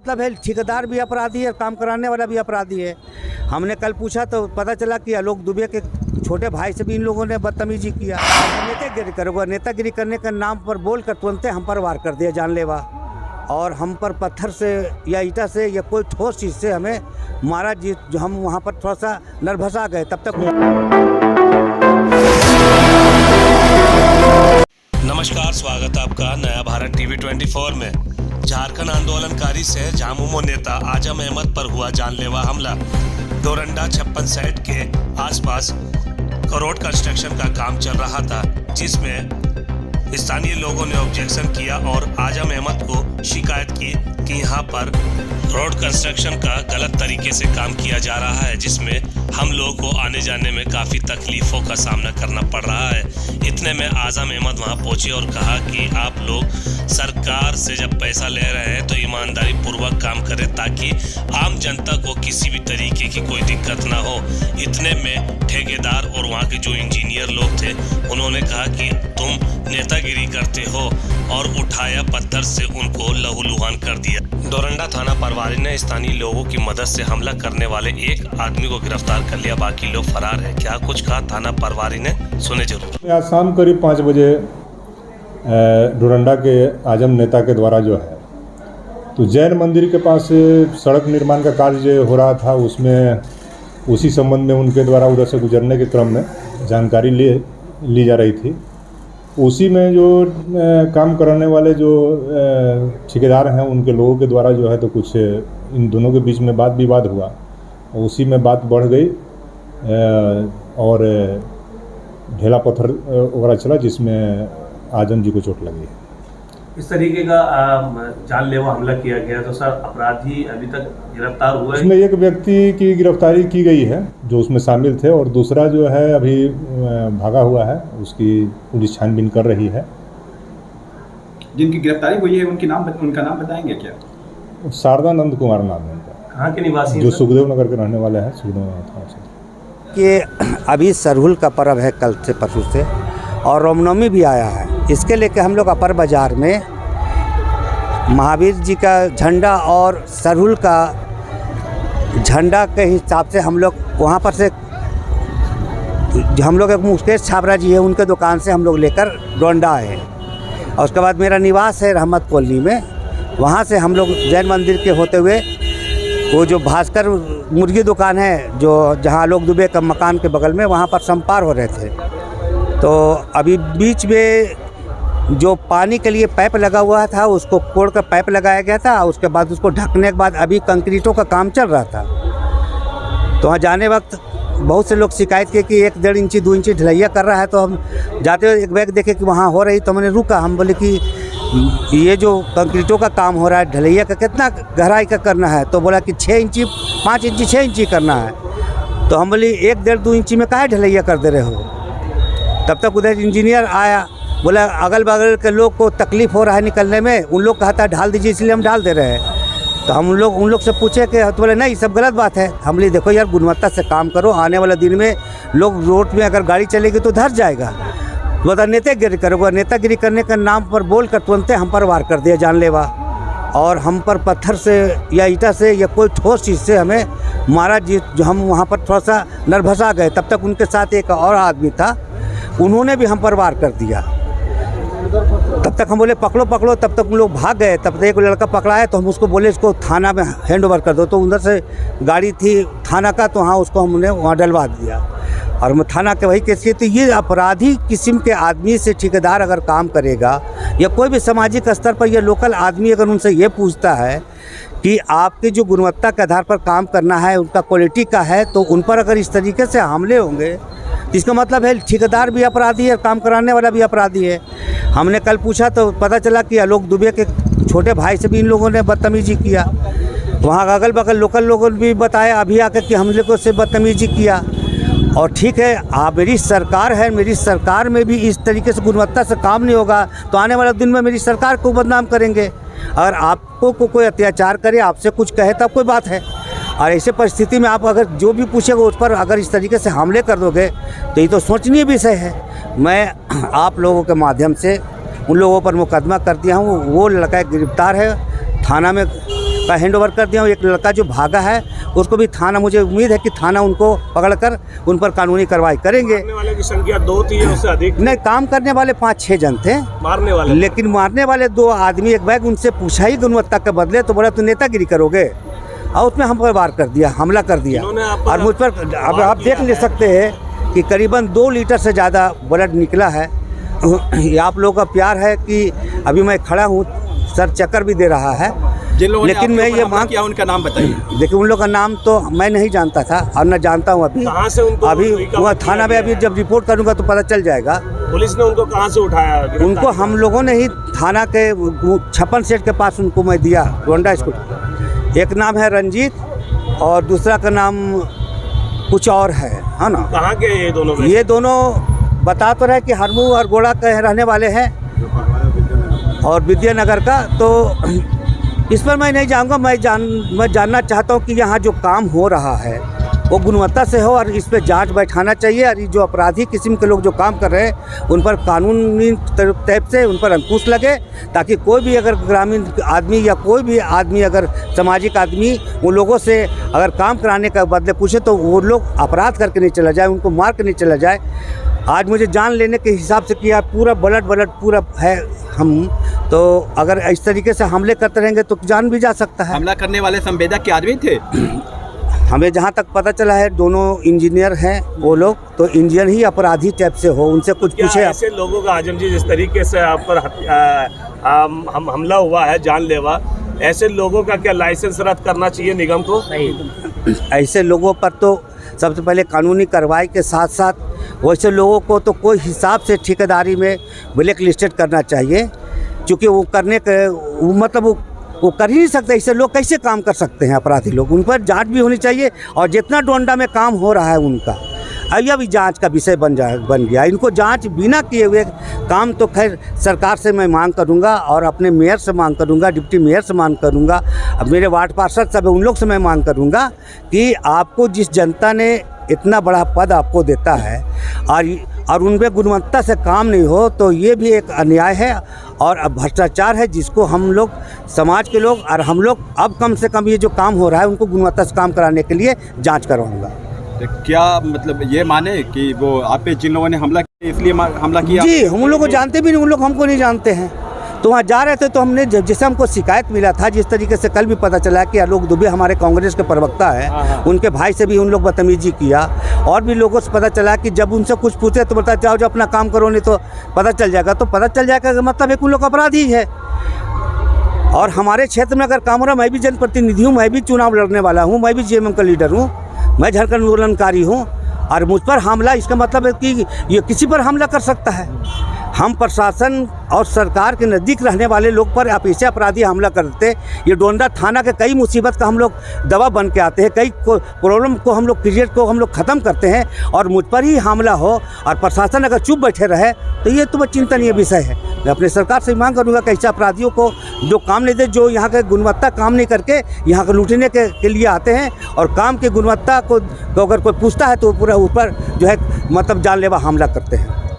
मतलब है ठेकेदार भी अपराधी है, काम कराने वाला भी अपराधी है। हमने कल पूछा तो पता चला कि आलोक दुबे के छोटे भाई से भी इन लोगों ने बदतमीजी किया। नेतागिरी करोगे, नेतागिरी करने के नाम पर बोल कर तुरंत हम पर वार कर दिया जानलेवा, और हम पर पत्थर से या ईटा से या कोई ठोस चीज़ से हमें मारा। जो हम वहाँ पर थोड़ा सा नर्वस आ गए तब तक। नमस्कार, स्वागत है आपका नया भारत टीवी 24 में। झारखंड आंदोलनकारी से झामुमो नेता आजम अहमद पर हुआ जानलेवा हमला। डोरंडा 56 साइट के आसपास रोड कंस्ट्रक्शन का काम चल रहा था, जिसमें स्थानीय लोगों ने ऑब्जेक्शन किया और आजम अहमद को शिकायत की कि यहाँ पर रोड कंस्ट्रक्शन का गलत तरीके से काम किया जा रहा है, जिसमें हम लोगों को आने जाने में काफ़ी तकलीफ़ों का सामना करना पड़ रहा है। इतने में आजम अहमद वहाँ पहुँचे और कहा कि आप लोग सरकार से जब पैसा ले रहे हैं तो ईमानदारी पूर्वक काम करें, ताकि आम जनता को किसी भी तरीके की कोई दिक्कत ना हो। इतने में ठेकेदार और वहाँ के जो इंजीनियर लोग थे, उन्होंने कहा कि तुम नेतागिरी करते हो, और उठाया पत्थर से उनको लहूलुहान कर दिया। डोरंडा थाना प्रभारी ने स्थानीय लोगों की मदद से हमला करने वाले एक आदमी को गिरफ्तार कर लिया, बाकी लोग फरार है। क्या कुछ कहा थाना प्रभारी ने, सुने जरूर। आज शाम करीब 5 बजे डोरंडा के आजम नेता के द्वारा जो है तो जैन मंदिर के पास सड़क निर्माण का कार्य हो रहा था, उसमें उसी संबंध में उनके द्वारा उधर से गुजरने के क्रम में जानकारी ली जा रही थी। उसी में जो काम कराने वाले जो ठेकेदार हैं, उनके लोगों के द्वारा जो है तो कुछ इन दोनों के बीच में वाद विवाद हुआ, उसी में बात बढ़ गई और ढेला पत्थर वगैरह चला, जिसमें आजम जी को चोट लगी। इस तरीके का जानलेवा हमला किया गया, तो सर अपराधी अभी तक गिरफ्तार हुए? उसमें एक व्यक्ति की गिरफ्तारी की गई है जो उसमें शामिल थे, और दूसरा जो है अभी भागा हुआ है, उसकी पुलिस छानबीन कर रही है। जिनकी गिरफ्तारी हुई है उनका नाम बताएंगे क्या? शारदानंद कुमार नाम है उनका। कहाँ के निवासी? जो सुखदेव नगर के रहने वाले हैं, सुखदेव थाना से। कि अभी सरहुल का पर्व है कल से परसों से, और रामनवमी भी आया है। इसके लेके हम लोग अपर बाज़ार में महावीर जी का झंडा और सरहुल का झंडा के हिसाब से हम लोग वहाँ पर से हम लोग एक मुकेश छाबरा जी है, उनके दुकान से हम लोग लेकर डोरंडा आए, और उसके बाद मेरा निवास है रहमत कॉलोनी में। वहाँ से हम लोग जैन मंदिर के होते हुए वो जो भास्कर मुर्गी दुकान है, जो जहाँ आलोक दुबे का मकान के बगल में, वहाँ पर संपार हो रहे थे। तो अभी बीच में जो पानी के लिए पाइप लगा हुआ था, उसको कोड़ कर पाइप लगाया गया था। उसके बाद उसको ढकने के बाद अभी कंक्रीटों का काम चल रहा था। तो वहाँ जाने वक्त बहुत से लोग शिकायत किए कि 1-1.5 इंची 2 इंची ढलैया कर रहा है। तो हम जाते हुए एक बैग देखे कि वहाँ हो रही, तो मैंने रुका। हम बोले कि ये जो कंक्रीटों का काम हो रहा है, ढलैया का कितना गहराई का करना है? तो बोला कि 6 इंची 5 इंची 6 इंची करना है। तो हम बोले 1-1.5-2 इंची में काहे ढलैया कर दे रहे हो? तब तक उधर इंजीनियर आया, बोला अगल बगल के लोग को तकलीफ़ हो रहा है निकलने में, उन लोग कहता है ढाल दीजिए, इसलिए हम डाल दे रहे हैं। तो हम लोग उन लोग से पूछे कि, तो बोले नहीं, सब गलत बात है। हम बोले देखो यार, गुणवत्ता से काम करो, आने वाले दिन में लोग रोड में अगर गाड़ी चलेगी तो धस जाएगा। बता नेतागिरी करोगे, नेतागिरी करने के नाम पर बोल कर तुरंत हम पर वार कर दिया जानलेवा, और हम पर पत्थर से या ईटा से या कोई ठोस चीज़ से हमें मारा। जो हम वहाँ पर थोड़ा सा नर्वस आ गए तब तक उनके साथ एक और आदमी था, उन्होंने भी हम पर वार कर दिया। तब तक हम बोले पकड़ो पकड़ो, तब तक उन लोग भाग गए। तब तक एक लड़का पकड़ा है, तो हम उसको बोले इसको थाना में हैंड ओवर कर दो। तो उधर से गाड़ी थी थाना का, तो हाँ उसको हमने वहाँ डलवा दिया, और मैं थाना के वही केस किए। तो ये अपराधी किस्म के आदमी से ठेकेदार अगर काम करेगा, या कोई भी सामाजिक स्तर पर या लोकल आदमी अगर उनसे ये पूछता है कि आपके जो गुणवत्ता के आधार पर काम करना है, उनका क्वालिटी का है, तो उन पर अगर इस तरीके से हमले होंगे, इसका मतलब है ठेकेदार भी अपराधी है, काम कराने वाला भी अपराधी है। हमने कल पूछा तो पता चला कि आलोक दुबे के छोटे भाई से भी इन लोगों ने बदतमीजी किया। वहाँ अगल बगल लोकल लोगों ने भी बताया अभी आकर कि हम लोगों से बदतमीजी किया। और ठीक है, आप मेरी सरकार है, मेरी सरकार में भी इस तरीके से गुणवत्ता से काम नहीं होगा तो आने वाले दिन में मेरी सरकार को बदनाम करेंगे। अगर आपको कोई अत्याचार करे, आपसे कुछ कहे तब कोई बात है, और ऐसे परिस्थिति में आप अगर जो भी पूछेगा उस पर अगर इस तरीके से हमले कर दोगे तो ये तो सोचनीय विषय है। मैं आप लोगों के माध्यम से उन लोगों पर मुकदमा कर दिया हूँ। वो लड़का गिरफ्तार है, थाना में का हैंड ओवर कर दिया हूँ। एक लड़का जो भागा है उसको भी थाना, मुझे उम्मीद है कि थाना उनको पकड़कर उन पर कानूनी कार्रवाई करेंगे। मारने वाले की संख्या 2 थी या उससे अधिक? नहीं, काम करने वाले 5-6 जन थे, मारने वाले लेकिन मारने वाले 2 आदमी एक बैग उनसे पूछा ही गुणवत्ता के बदले तो बोला तो नेतागिरी करोगे, और उसमें हम पर वार कर दिया, हमला कर दिया। और मुझ पर अब आप देख ले सकते हैं कि करीबन 2 लीटर से ज़्यादा ब्लड निकला है। ये आप लोगों का प्यार है कि अभी मैं खड़ा हूँ, सर चक्कर भी दे रहा है। जिन लोगों ने लेकिन आपके मैं ऊपर ये हमला मांग किया उनका नाम बताइए। देखिए, उन लोग का नाम तो मैं नहीं जानता था और न जानता हूँ अभी। कहाँ से उनको अभी रिकवर वहाँ किया थाना में गया अभी है? जब रिपोर्ट करूँगा तो पता चल जाएगा। पुलिस ने उनको कहाँ से उठाया? उनको हम लोगों ने ही थाना के 56 सेट के पास उनको मैं दिया, डोंडा स्कूल। एक नाम है रंजीत और दूसरा का नाम कुछ और है ना। कहाँ के ये दोनों में? ये दोनों बता तो रहे कि हरमू और गोड़ा के रहने वाले हैं और विद्यानगर का। तो इस पर मैं नहीं जाऊँगा। मैं जानना चाहता हूँ कि यहाँ जो काम हो रहा है वो गुणवत्ता से हो और इस पर जांच बैठाना चाहिए। और ये जो अपराधी किस्म के लोग जो काम कर रहे हैं उन पर कानूनी तौर से उन पर अंकुश लगे, ताकि कोई भी अगर ग्रामीण आदमी या कोई भी आदमी अगर सामाजिक आदमी उन लोगों से अगर काम कराने का बदले पूछे तो वो लोग अपराध करके नहीं चला जाए, उनको मार के नहीं चला जाए। आज मुझे जान लेने के हिसाब से किया, पूरा ब्लड पूरा है। हम तो अगर इस तरीके से हमले करते रहेंगे तो जान भी जा सकता है। हमला करने वाले संवेदक के आदमी थे? हमें जहाँ तक पता चला है दोनों इंजीनियर हैं वो लोग, तो इंजीनियर ही अपराधी टाइप से हो, उनसे कुछ क्या पूछे। ऐसे लोगों का आजम जी जिस तरीके से आप पर हमला हुआ है जानलेवा, ऐसे लोगों का क्या लाइसेंस रद्द करना चाहिए निगम को? ऐसे लोगों पर तो सबसे पहले कानूनी कार्रवाई के साथ साथ वैसे लोगों को तो कोई हिसाब से ठेकेदारी में ब्लैक लिस्टेड करना चाहिए, क्योंकि वो करने के मतलब वो कर ही नहीं सकते। ऐसे लोग कैसे काम कर सकते हैं अपराधी लोग? उन पर जांच भी होनी चाहिए। और जितना डोंडा में काम हो रहा है उनका अब भी जांच का विषय बन गया। इनको जांच बिना किए हुए काम तो खैर सरकार से मैं मांग करूंगा और अपने मेयर से मांग करूंगा, डिप्टी मेयर से मांग करूंगा, अब मेरे वार्ड पार्षद सब उन लोग से मैं मांग करूंगा कि आपको जिस जनता ने इतना बड़ा पद आपको देता है और उनपे गुणवत्ता से काम नहीं हो तो ये भी एक अन्याय है और अब भ्रष्टाचार है, जिसको हम लोग समाज के लोग और हम लोग अब कम से कम ये जो काम हो रहा है उनको गुणवत्ता से काम कराने के लिए जांच करवाऊंगा। तो क्या मतलब ये माने कि वो आप पे जिन लोगों ने हमला किया इसलिए हमला किया? जी, हम लोग को जानते भी नहीं, उन लोग हमको नहीं जानते हैं। तो वहाँ जा रहे थे तो हमने जैसे हमको शिकायत मिला था, जिस तरीके से कल भी पता चला कि आलोक दुबे हमारे कांग्रेस के प्रवक्ता है, उनके भाई से भी उन लोग बदतमीजी किया। और भी लोगों से पता चला कि जब उनसे कुछ पूछे तो बताते जाओ जो अपना काम करो, नहीं तो पता चल जाएगा। तो पता चल जाएगा कि मतलब एक उन लोग अपराधी है। और हमारे क्षेत्र में अगर काम हो रहा, मैं भी जनप्रतिनिधि हूँ, मैं भी चुनाव लड़ने वाला हूँ, मैं भी जेएमएम का लीडर हूँ, मैं झारखंड आंदोलनकारी हूँ। और मुझ पर हमला, इसका मतलब है कि ये किसी पर हमला कर सकता है। हम प्रशासन और सरकार के नज़दीक रहने वाले लोग पर आप ऐसे अपराधी हमला करते, ये डोंडा थाना के कई मुसीबत का हम लोग दवा बन के आते हैं, कई प्रॉब्लम को हम लोग क्रिएट को हम लोग ख़त्म करते हैं, और मुझ पर ही हमला हो और प्रशासन अगर चुप बैठे रहे तो ये तो चिंतनीय विषय है। मैं अपने सरकार से मांग करूँगा कि ऐसे अपराधियों को जो काम नहीं दे, जो यहाँ के गुणवत्ता काम नहीं करके यहाँ को लूटने के लिए आते हैं, और काम की गुणवत्ता को अगर कोई पूछता है तो पूरा ऊपर जो है मतलब जानलेवा हमला करते हैं।